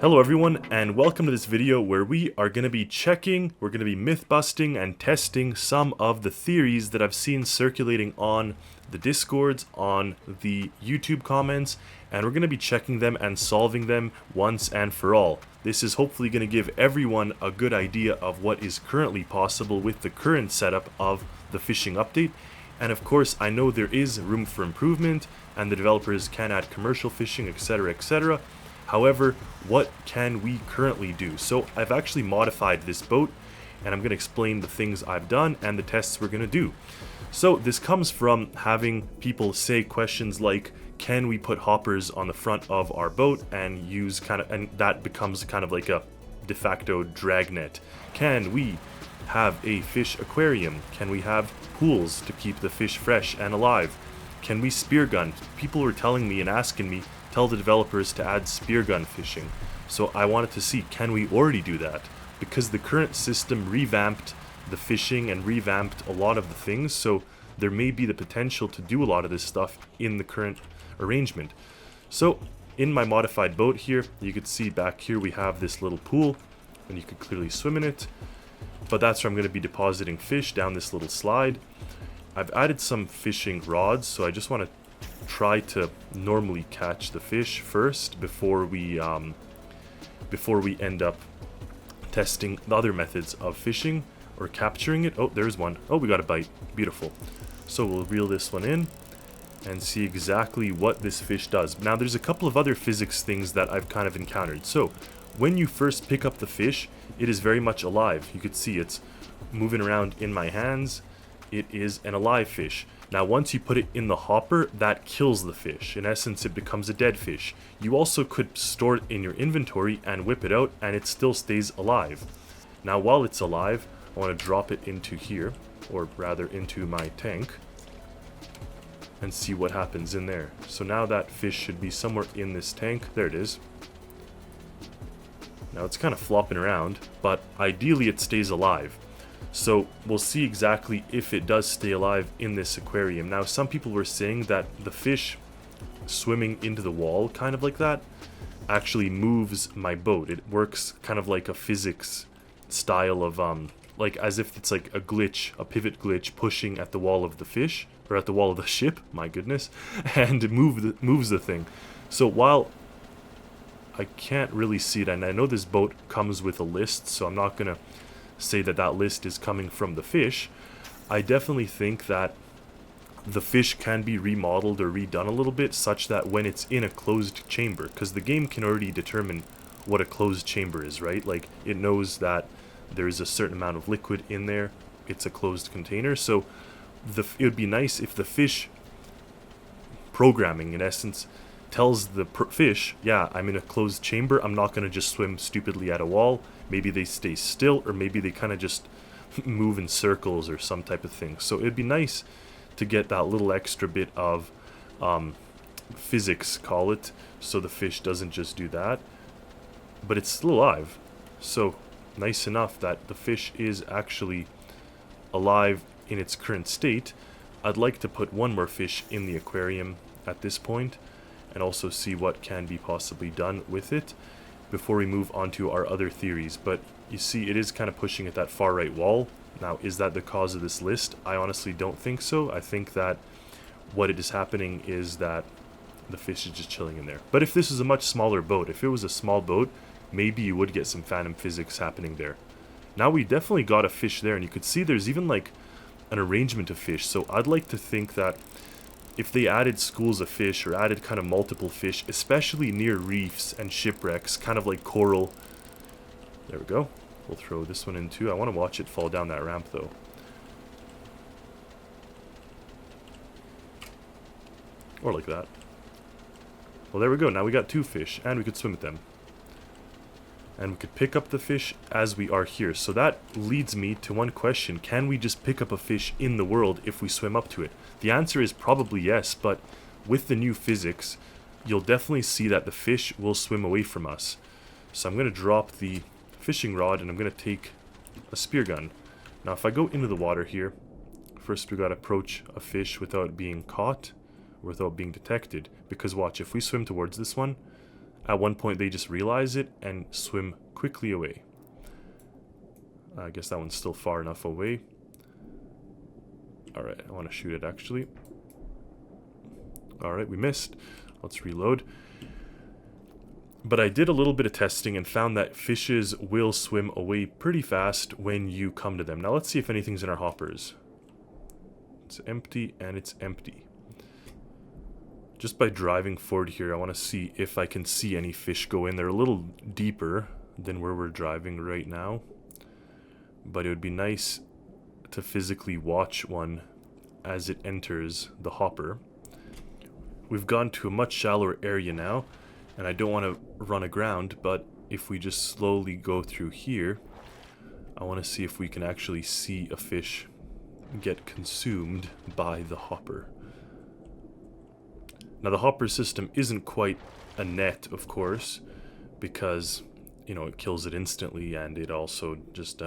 Hello everyone, and welcome to this video where we are going to be we're going to be myth busting and testing some of the theories that I've seen circulating on the Discords, on the YouTube comments, and we're going to be checking them and solving them once and for all. This is hopefully going to give everyone a good idea of what is currently possible with the current setup of the fishing update. And of course, I know there is room for improvement, and the developers can add commercial fishing, etc, etc. However, what can we currently do? So I've actually modified this boat, and I'm going to explain the things I've done and the tests we're going to do. So this comes from having people say questions like, can we put hoppers on the front of our boat and use and that becomes kind of like a de facto dragnet? Can we have a fish aquarium? Can we have pools to keep the fish fresh and alive? Can we spear gun? People were telling me and asking me, tell the developers to add spear gun fishing. So I wanted to see, can we already do that? Because the current system revamped the fishing and revamped a lot of the things, so there may be the potential to do a lot of this stuff in the current arrangement. So in my modified boat here, you could see back here we have this little pool, and you could clearly swim in it. But that's where I'm going to be depositing fish down this little slide. I've added some fishing rods, so I just want to try to normally catch the fish first before we end up testing the other methods of fishing or capturing it. Oh, there's one. Oh, we got a bite. Beautiful. So we'll reel this one in and see exactly what this fish does. Now there's a couple of other physics things that I've kind of encountered. So when you first pick up the fish, it is very much alive. You could see it's moving around in my hands. It is an alive fish. Now once you put it in the hopper, that kills the fish. In essence, it becomes a dead fish. You also could store it in your inventory and whip it out, and it still stays alive. Now while it's alive, I want to drop it into here, or rather into my tank, and see what happens in there. So now that fish should be somewhere in this tank. There it is. Now it's kind of flopping around, but ideally it stays alive. So we'll see exactly if it does stay alive in this aquarium. Now some people were saying that the fish swimming into the wall, kind of like that, actually moves my boat. It works kind of like a physics style of, like as if it's like a glitch, a pivot glitch pushing at the wall of the fish, or at the wall of the ship, my goodness, and moves the thing. So while I can't really see it, and I know this boat comes with a list, so I'm not going to say that that list is coming from the fish, I definitely think that the fish can be remodeled or redone a little bit such that when it's in a closed chamber, because the game can already determine what a closed chamber is, right? Like it knows that there's a certain amount of liquid in there, it's a closed container, so it would be nice if the fish programming, in essence, tells the fish, yeah, I'm in a closed chamber, I'm not going to just swim stupidly at a wall. Maybe they stay still, or maybe they kind of just move in circles or some type of thing. So it'd be nice to get that little extra bit of physics, call it, so the fish doesn't just do that. But it's still alive. So nice enough that the fish is actually alive in its current state. I'd like to put one more fish in the aquarium at this point and also see what can be possibly done with it before we move on to our other theories. But you see, it is kind of pushing at that far right wall. Now, is that the cause of this list? I honestly don't think so. I think that what it is happening is that the fish is just chilling in there. But if this is a much smaller boat, if it was a small boat, maybe you would get some phantom physics happening there. Now we definitely got a fish there, and you could see there's even like an arrangement of fish. So I'd like to think that if they added schools of fish or added kind of multiple fish, especially near reefs and shipwrecks, kind of like coral. There we go. We'll throw this one in too. I want to watch it fall down that ramp though. Or like that. Well, there we go. Now we got two fish, and we could swim with them. And we could pick up the fish as we are here. So that leads me to one question. Can we just pick up a fish in the world if we swim up to it? The answer is probably yes, but with the new physics, you'll definitely see that the fish will swim away from us. So I'm going to drop the fishing rod, and I'm going to take a spear gun. Now if I go into the water here, first we got to approach a fish without being caught, or without being detected. Because watch, if we swim towards this one, At one point they just realize it and swim quickly away. I guess that one's still far enough away. Alright, I want to shoot it actually. Alright, we missed. Let's reload. But I did a little bit of testing and found that fishes will swim away pretty fast when you come to them. Now let's see if anything's in our hoppers. It's empty and it's empty. Just by driving forward here, I want to see if I can see any fish go in. They're a little deeper than where we're driving right now. But it would be nice to physically watch one as it enters the hopper. We've gone to a much shallower area now, and I don't want to run aground, but if we just slowly go through here, I want to see if we can actually see a fish get consumed by the hopper. Now the hopper system isn't quite a net, of course, because, you know, it kills it instantly, and it also just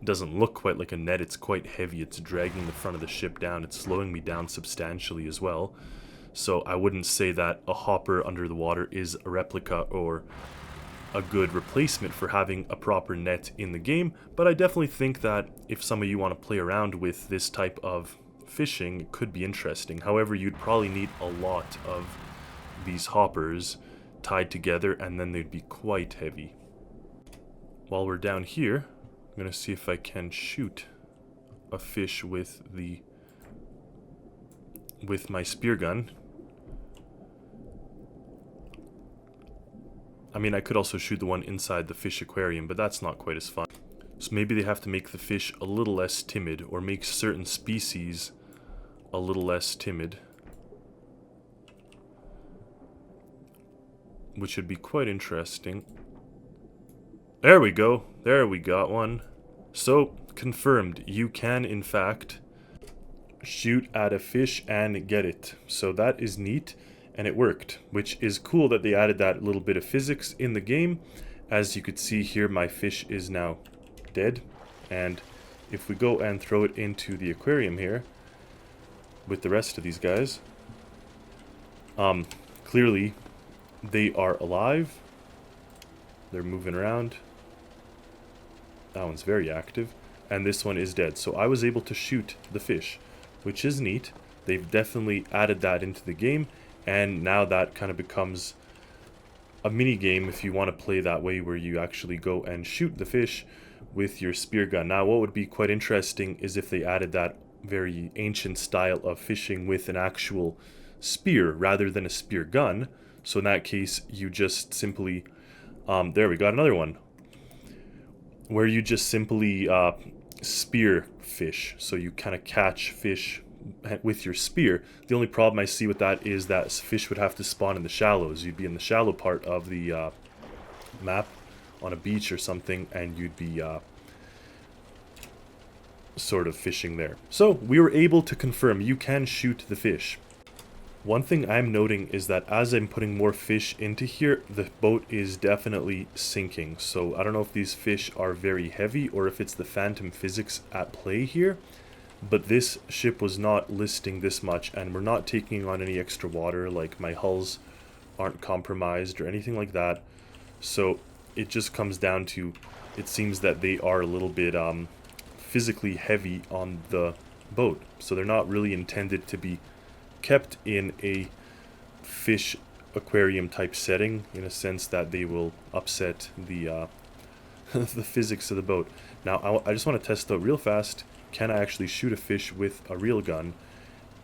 doesn't look quite like a net. It's quite heavy. It's dragging the front of the ship down. It's slowing me down substantially as well. So I wouldn't say that a hopper under the water is a replica or a good replacement for having a proper net in the game, but I definitely think that if some of you want to play around with this type of fishing, it could be interesting. However, you'd probably need a lot of these hoppers tied together, and then they'd be quite heavy. While we're down here, I'm going to see if I can shoot a fish with my spear gun. I mean, I could also shoot the one inside the fish aquarium, but that's not quite as fun. So maybe they have to make the fish a little less timid, or make certain species a little less timid, which would be quite interesting. There we go. There we got one. So, confirmed. You can, in fact, shoot at a fish and get it. So that is neat, and it worked, which is cool that they added that little bit of physics in the game. As you could see here, my fish is now dead, and if we go and throw it into the aquarium here with the rest of these guys, clearly they are alive. They're moving around. That one's very active, and this one is dead. So I was able to shoot the fish, which is neat. They've definitely added that into the game, and now that kind of becomes a mini game if you want to play that way, where you actually go and shoot the fish with your spear gun. Now what would be quite interesting is if they added that very ancient style of fishing with an actual spear rather than a spear gun. So in that case, you just simply there we got another one where you just simply spear fish. So you kind of catch fish with your spear. The only problem I see with that is that fish would have to spawn in the shallows. You'd be in the shallow part of the map on a beach or something, and you'd be sort of fishing there. So we were able to confirm you can shoot the fish. One thing I'm noting is that as I'm putting more fish into here, the boat is definitely sinking. So I don't know if these fish are very heavy or if it's the phantom physics at play here, but this ship was not listing this much, and we're not taking on any extra water. Like, my hulls aren't compromised or anything like that. So it just comes down to, it seems that they are a little bit physically heavy on the boat. So they're not really intended to be kept in a fish aquarium type setting, in a sense that they will upset the the physics of the boat. Now I just want to test out real fast, can I actually shoot a fish with a real gun?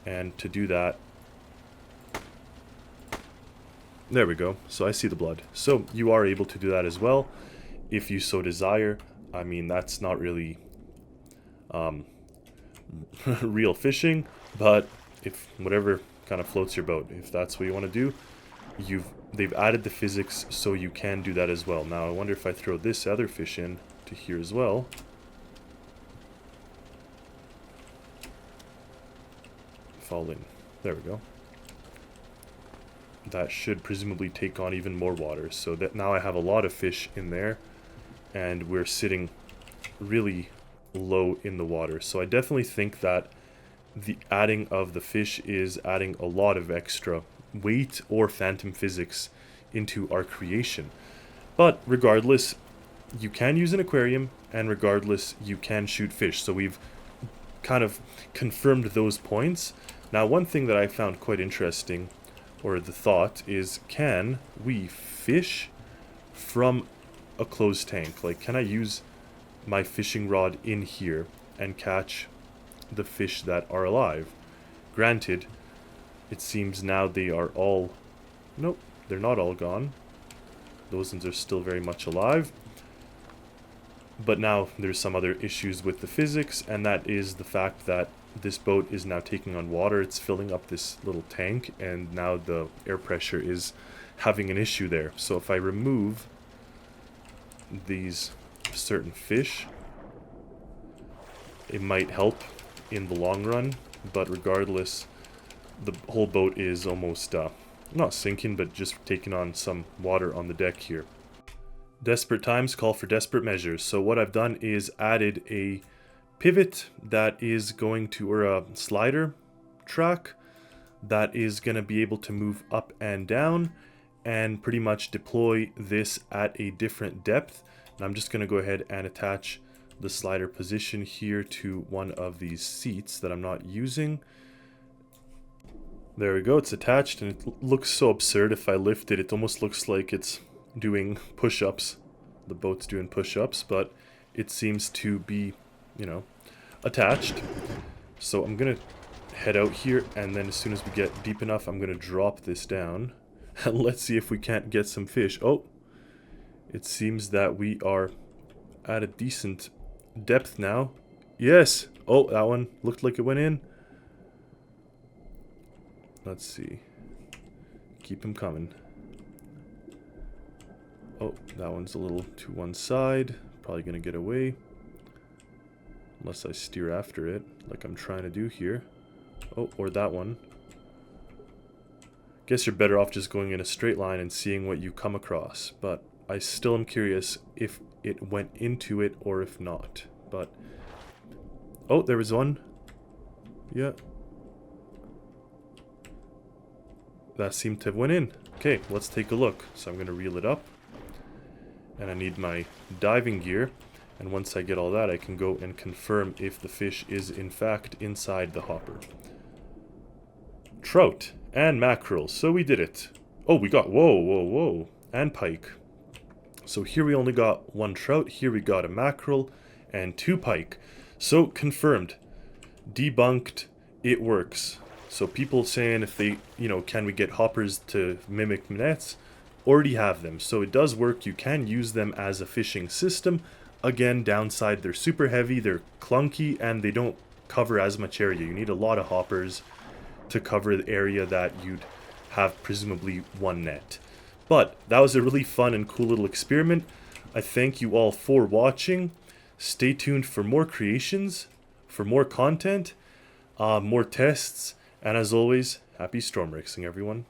And to do that, there we go. So I see the blood. So you are able to do that as well if you so desire. I mean, that's not really real fishing, but if whatever kind of floats your boat, if that's what you want to do, they've added the physics so you can do that as well. Now I wonder if I throw this other fish in to here as well. Fall in. There we go. That should presumably take on even more water, so that now I have a lot of fish in there, and we're sitting really low in the water. So I definitely think that the adding of the fish is adding a lot of extra weight or phantom physics into our creation. But regardless, you can use an aquarium, and regardless, you can shoot fish. So we've kind of confirmed those points. Now, one thing that I found quite interesting, or the thought, is can we fish from a closed tank? Like, can I use my fishing rod in here and catch the fish that are alive? Granted, it seems now they are all... Nope, they're not all gone. Those ones are still very much alive. But now there's some other issues with the physics, and that is the fact that this boat is now taking on water. It's filling up this little tank, and now the air pressure is having an issue there. So if I remove these certain fish, it might help in the long run, but regardless, the whole boat is almost not sinking, but just taking on some water on the deck here. Desperate times call for desperate measures. So what I've done is added a pivot that is going to, or a slider track that is going to be able to move up and down and pretty much deploy this at a different depth. And I'm just going to go ahead and attach the slider position here to one of these seats that I'm not using. There we go, it's attached, and it looks so absurd. If I lift it, it almost looks like it's doing push-ups. The boat's doing push-ups, but it seems to be, you know, attached. So I'm gonna head out here, and then as soon as we get deep enough, I'm gonna drop this down. And let's see if we can't get some fish. Oh, it seems that we are at a decent depth now. Yes! Oh, that one looked like it went in. Let's see. Keep him coming. Oh, that one's a little to one side. Probably gonna get away. Unless I steer after it, like I'm trying to do here. Oh, or that one. Guess you're better off just going in a straight line and seeing what you come across. But I still am curious if it went into it or if not. But... oh, there was one. Yeah. That seemed to have went in. Okay, let's take a look. So I'm going to reel it up. And I need my diving gear. And once I get all that, I can go and confirm if the fish is in fact inside the hopper. Trout and mackerel. So we did it. Oh, we got... whoa. And pike. So here we only got one trout. Here we got a mackerel and 2 pike. So confirmed. Debunked. It works. So people saying if they, you know, can we get hoppers to mimic nets? Already have them. So it does work. You can use them as a fishing system. Again, downside, they're super heavy, they're clunky, and they don't cover as much area. You need a lot of hoppers to cover the area that you'd have presumably one net. But that was a really fun and cool little experiment. I thank you all for watching. Stay tuned for more creations, for more content, more tests, and as always, happy storm mixing, everyone.